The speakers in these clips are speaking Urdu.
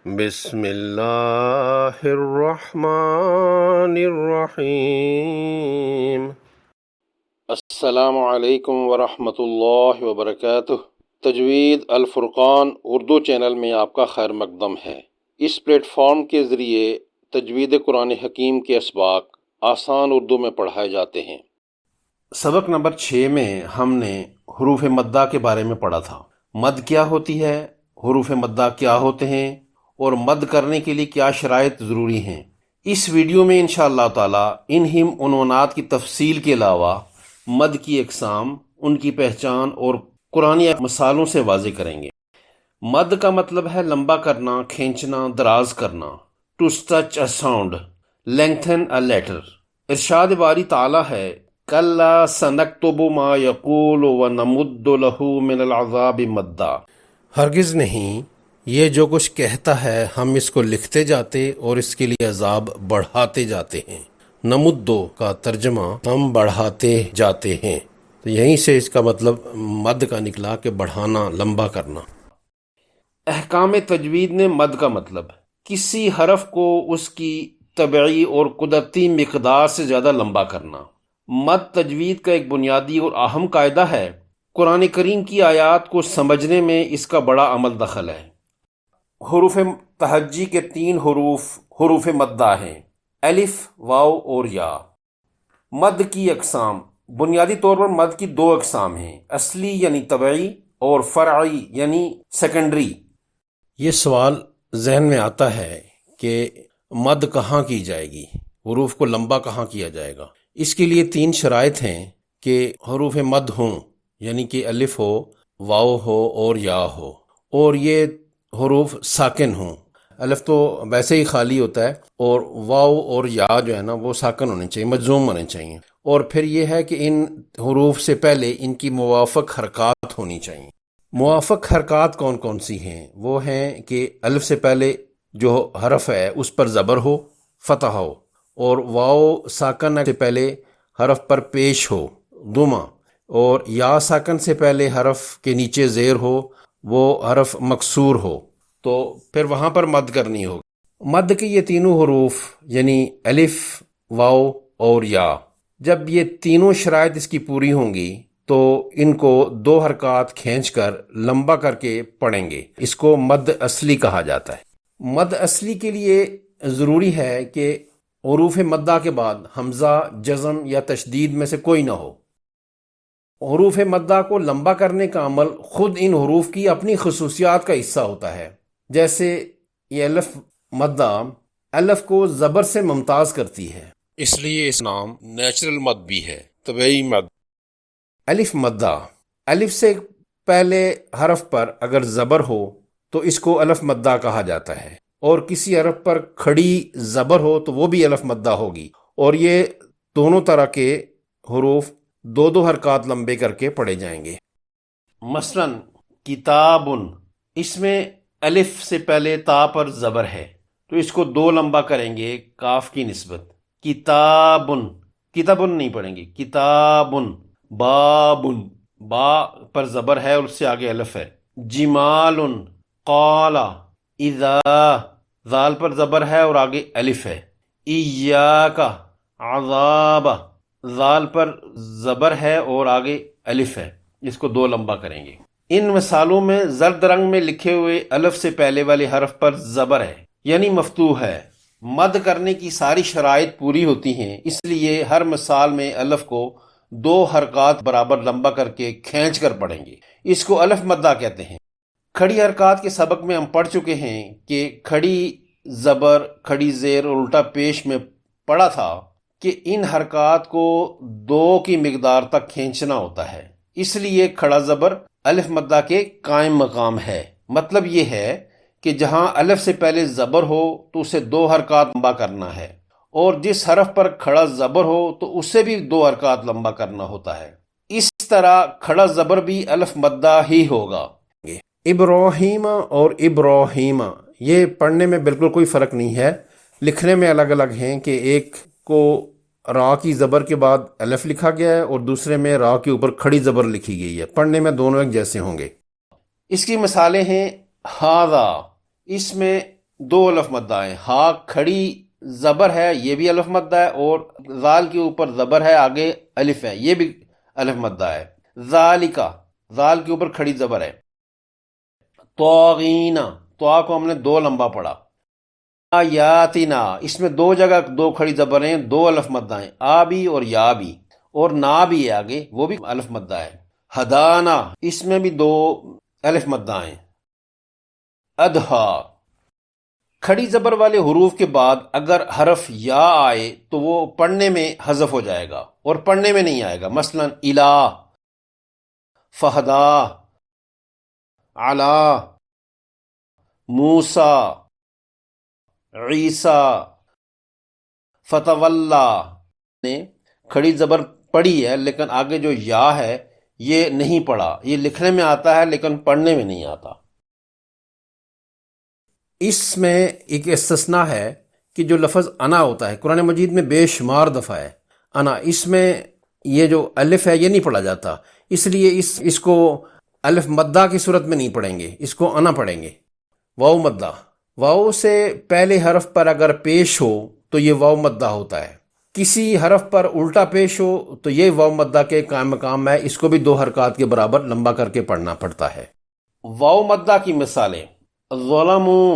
بسم اللہ الرحمن الرحیم۔ السلام علیکم ورحمۃ اللہ وبرکاتہ۔ تجوید الفرقان اردو چینل میں آپ کا خیر مقدم ہے۔ اس پلیٹ فارم کے ذریعے تجوید قرآن حکیم کے اسباق آسان اردو میں پڑھائے جاتے ہیں۔ سبق نمبر 6 میں ہم نے حروف مدہ کے بارے میں پڑھا تھا۔ مد کیا ہوتی ہے، حروف مدہ کیا ہوتے ہیں اور مد کرنے کے لیے کیا شرائط ضروری ہیں۔ اس ویڈیو میں انشاءاللہ تعالی انہم عنوانات کی تفصیل کے علاوہ مد کی اقسام، ان کی پہچان اور قرآنی مثالوں سے واضح کریں گے۔ مد کا مطلب ہے لمبا کرنا، کھینچنا، دراز کرنا۔ To stretch a sound, lengthen a letter. ارشاد باری تعالی ہے کلا سنکتب ما یقول ونمد لہ من العذاب مدا۔ ہرگز نہیں، یہ جو کچھ کہتا ہے ہم اس کو لکھتے جاتے اور اس کے لیے عذاب بڑھاتے جاتے ہیں۔ نمدو کا ترجمہ ہم بڑھاتے جاتے ہیں، تو یہیں سے اس کا مطلب مد کا نکلا کہ بڑھانا، لمبا کرنا۔ احکام تجوید نے مد کا مطلب کسی حرف کو اس کی طبعی اور قدرتی مقدار سے زیادہ لمبا کرنا۔ مد تجوید کا ایک بنیادی اور اہم قاعدہ ہے۔ قرآن کریم کی آیات کو سمجھنے میں اس کا بڑا عمل دخل ہے۔ حروف تہجی کے 3 حروف مدہ ہیں، الف، واو اور یا۔ مد کی اقسام، بنیادی طور پر مد کی 2 اقسام ہیں، اصلی یعنی طبعی اور فرعی یعنی سیکنڈری۔ یہ سوال ذہن میں آتا ہے کہ مد کہاں کی جائے گی، حروف کو لمبا کہاں کیا جائے گا۔ اس کے لیے 3 شرائط ہیں کہ حروف مد ہوں، یعنی کہ الف ہو، واو ہو اور یا ہو، اور یہ حروف ساکن ہوں۔ الف تو ویسے ہی خالی ہوتا ہے، اور واو اور یا جو ہے نا وہ ساکن ہونے چاہیے، مجزوم ہونے چاہیے۔ اور پھر یہ ہے کہ ان حروف سے پہلے ان کی موافق حرکات ہونی چاہیے۔ موافق حرکات کون کون سی ہیں؟ وہ ہیں کہ الف سے پہلے جو حرف ہے اس پر زبر ہو، فتح ہو، اور واو ساکن سے پہلے حرف پر پیش ہو، ضمہ، اور یا ساکن سے پہلے حرف کے نیچے زیر ہو، وہ حرف مکسور ہو، تو پھر وہاں پر مد کرنی ہوگی۔ مد کے یہ تینوں حروف یعنی الف، واو اور یا، جب یہ تینوں شرائط اس کی پوری ہوں گی تو ان کو 2 حرکات کھینچ کر لمبا کر کے پڑھیں گے۔ اس کو مد اصلی کہا جاتا ہے۔ مد اصلی کے لیے ضروری ہے کہ حروف مدہ کے بعد حمزہ، جزم یا تشدید میں سے کوئی نہ ہو۔ حروف مدہ کو لمبا کرنے کا عمل خود ان حروف کی اپنی خصوصیات کا حصہ ہوتا ہے۔ جیسے یہ الف مدہ الف کو زبر سے ممتاز کرتی ہے، اس لیے اس نام نیچرل مد بھی ہے، طبعی مد۔ الف مدہ، الف سے پہلے حرف پر اگر زبر ہو تو اس کو الف مدہ کہا جاتا ہے، اور کسی حرف پر کھڑی زبر ہو تو وہ بھی الف مدہ ہوگی، اور یہ دونوں طرح کے حروف 2 حرکات لمبے کر کے پڑھے جائیں گے۔ مثلا کتابن، اس میں الف سے پہلے تا پر زبر ہے تو اس کو 2 لمبا کریں گے کاف کی نسبت۔ کتابن، کتابن نہیں پڑھیں گے، کتابن۔ بابن، با پر زبر ہے اور اس سے آگے الف ہے۔ جمالن، قالا، اذا، ذال پر زبر ہے اور آگے الف ہے۔ ایاکا، عذاب، ذال پر زبر ہے اور آگے الف ہے، اس کو 2 لمبا کریں گے۔ ان مثالوں میں زرد رنگ میں لکھے ہوئے الف سے پہلے والے حرف پر زبر ہے، یعنی مفتوح ہے۔ مد کرنے کی ساری شرائط پوری ہوتی ہیں، اس لیے ہر مثال میں الف کو 2 حرکات برابر لمبا کر کے کھینچ کر پڑھیں گے۔ اس کو الف مدہ کہتے ہیں۔ کھڑی حرکات کے سبق میں ہم پڑھ چکے ہیں کہ کھڑی زبر، کھڑی زیر اور الٹا پیش میں پڑھا تھا کہ ان حرکات کو 2 کی مقدار تک کھینچنا ہوتا ہے، اس لیے کھڑا زبر الف مدہ کے قائم مقام ہے۔ مطلب یہ ہے کہ جہاں الف سے پہلے زبر ہو تو اسے 2 حرکات لمبا کرنا ہے، اور جس حرف پر کھڑا زبر ہو تو اسے بھی 2 حرکات لمبا کرنا ہوتا ہے۔ اس طرح کھڑا زبر بھی الف مدہ ہی ہوگا۔ ابراہیم اور ابراہیم، یہ پڑھنے میں بالکل کوئی فرق نہیں ہے، لکھنے میں الگ الگ ہیں کہ ایک کو را کی زبر کے بعد الف لکھا گیا ہے اور دوسرے میں را کے اوپر کھڑی زبر لکھی گئی ہے، پڑھنے میں دونوں ایک جیسے ہوں گے۔ اس کی مثالیں ہیں ہاذا، اس میں دو الف مدہ ہیں، ہا کھڑی زبر ہے یہ بھی الف مدہ ہے، اور زال کے اوپر زبر ہے آگے الف ہے یہ بھی الف مدہ ہے۔ ذالکا، زال کے اوپر کھڑی زبر ہے۔ طاغینا، تو کو ہم نے دو لمبا پڑھا۔ آیاتنا، اس میں دو جگہ دو کھڑی زبر ہیں، دو الف مدہ ہیں، آ بھی اور یا بھی، اور نا بھی ہے آگے وہ بھی الف مدہ ہے۔ ہدانا، اس میں بھی دو الف مدہ ہیں۔ ادھا، کھڑی زبر والے حروف کے بعد اگر حرف یا آئے تو وہ پڑھنے میں حذف ہو جائے گا اور پڑھنے میں نہیں آئے گا، مثلا الہ، فہدا، علا، موسیٰ، عیسیٰ، فتولا نے کھڑی زبر پڑھی ہے لیکن آگے جو یا ہے یہ نہیں پڑھا، یہ لکھنے میں آتا ہے لیکن پڑھنے میں نہیں آتا۔ اس میں ایک استثناء ہے کہ جو لفظ انا ہوتا ہے قرآن مجید میں بے شمار دفعہ ہے انا، اس میں یہ جو الف ہے یہ نہیں پڑھا جاتا، اس لیے اس کو الف مدہ کی صورت میں نہیں پڑھیں گے، اس کو انا پڑھیں گے۔ واو مدہ، واو سے پہلے حرف پر اگر پیش ہو تو یہ واو مدہ ہوتا ہے، کسی حرف پر الٹا پیش ہو تو یہ واو مدہ کے قائم مقام ہے، اس کو بھی دو حرکات کے برابر لمبا کر کے پڑھنا پڑتا ہے۔ واو مدہ کی مثالیں، ظلموا،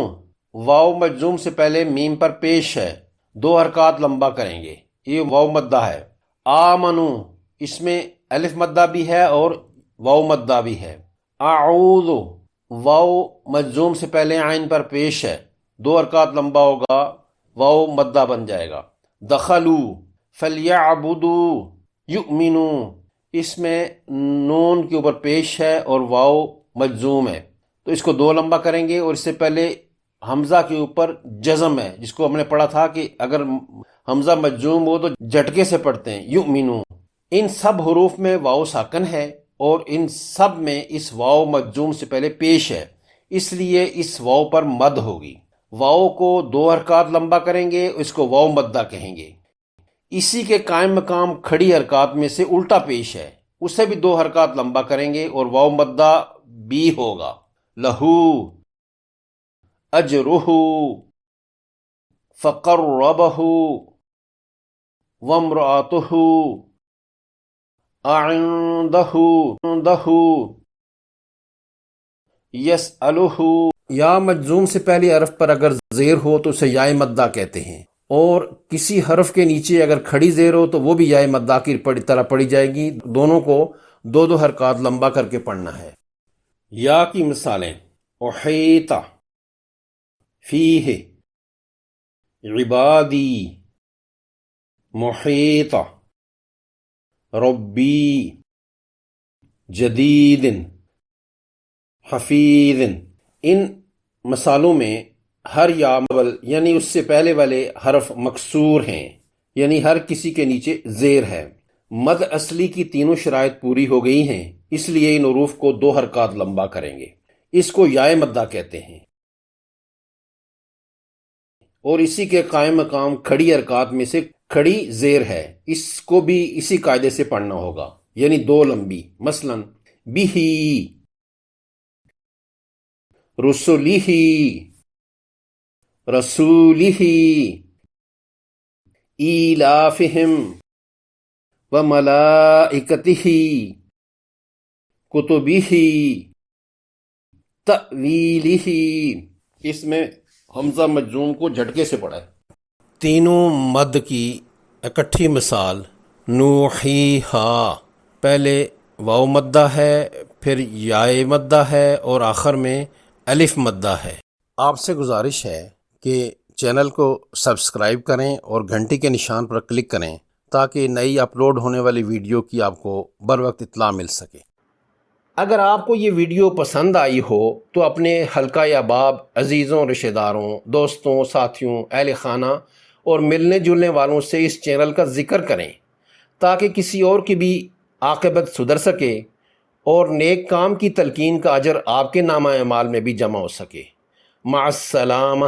واو مجزوم سے پہلے میم پر پیش ہے، دو حرکات لمبا کریں گے، یہ واو مدہ ہے۔ آمنو، اس میں الف مدہ بھی ہے اور واو مدہ بھی ہے۔ اعوذ، واو مجزوم سے پہلے عین پر پیش ہے، دو حرکات لمبا ہوگا، واو مدہ بن جائے گا۔ دخلو، فلیعبدو، یؤمنو، اس میں نون کے اوپر پیش ہے اور واو مجزوم ہے تو اس کو دو لمبا کریں گے، اور اس سے پہلے حمزہ کے اوپر جزم ہے جس کو ہم نے پڑھا تھا کہ اگر حمزہ مجزوم ہو تو جھٹکے سے پڑھتے ہیں، یؤمنو۔ ان سب حروف میں واو ساکن ہے اور ان سب میں اس واو مجزوم سے پہلے پیش ہے، اس لیے اس واو پر مد ہوگی۔ واو کو دو حرکات لمبا کریں گے، اس کو واو مدہ کہیں گے۔ اسی کے قائم مقام کھڑی حرکات میں سے الٹا پیش ہے، اسے بھی دو حرکات لمبا کریں گے اور واو مدہ بھی ہوگا۔ لہو، اجرہ، فقربہ، وامرأتہ، عندہ، یسألہ۔ یا مجزوم سے پہلی حرف پر اگر زیر ہو تو اسے یائے مدہ کہتے ہیں، اور کسی حرف کے نیچے اگر کھڑی زیر ہو تو وہ بھی یائے مدہ کی طرح پڑھی جائے گی، دونوں کو دو دو حرکات لمبا کر کے پڑھنا ہے۔ یا کی مثالیں، احیط، فیہ، عبادی، محیط، ربی، جدید، حفیظ۔ ان مثالوں میں ہر یا مبل یعنی اس سے پہلے والے حرف مکسور ہیں، یعنی ہر کسی کے نیچے زیر ہے۔ مد اصلی کی تینوں شرائط پوری ہو گئی ہیں، اس لیے ان حروف کو دو حرکات لمبا کریں گے، اس کو یائے مدہ کہتے ہیں، اور اسی کے قائم مقام کھڑی حرکات میں سے کھڑی زیر ہے، اس کو بھی اسی قاعدے سے پڑھنا ہوگا، یعنی دو لمبی، مثلا بیہی، رسولہی، رسولہی، ایلافہم، وملائکتہی، کتبہی، تأویلہی۔ اس میں حمزہ مجزوم کو جھٹکے سے پڑھا ہے۔ تینوں مد کی اکٹھی مثال، نوحیہا، پہلے واو مدہ ہے، پھر یائے مدہ ہے اور آخر میں الف مدہ ہے۔ آپ سے گزارش ہے کہ چینل کو سبسکرائب کریں اور گھنٹی کے نشان پر کلک کریں تاکہ نئی اپلوڈ ہونے والی ویڈیو کی آپ کو بر وقت اطلاع مل سکے۔ اگر آپ کو یہ ویڈیو پسند آئی ہو تو اپنے حلقہ احباب، عزیزوں، رشتہ داروں، دوستوں، ساتھیوں، اہل خانہ اور ملنے جلنے والوں سے اس چینل کا ذکر کریں تاکہ کسی اور کی بھی عاقبت سدھر سکے اور نیک کام کی تلقین کا اجر آپ کے نامہ اعمال میں بھی جمع ہو سکے۔ مع السلامہ۔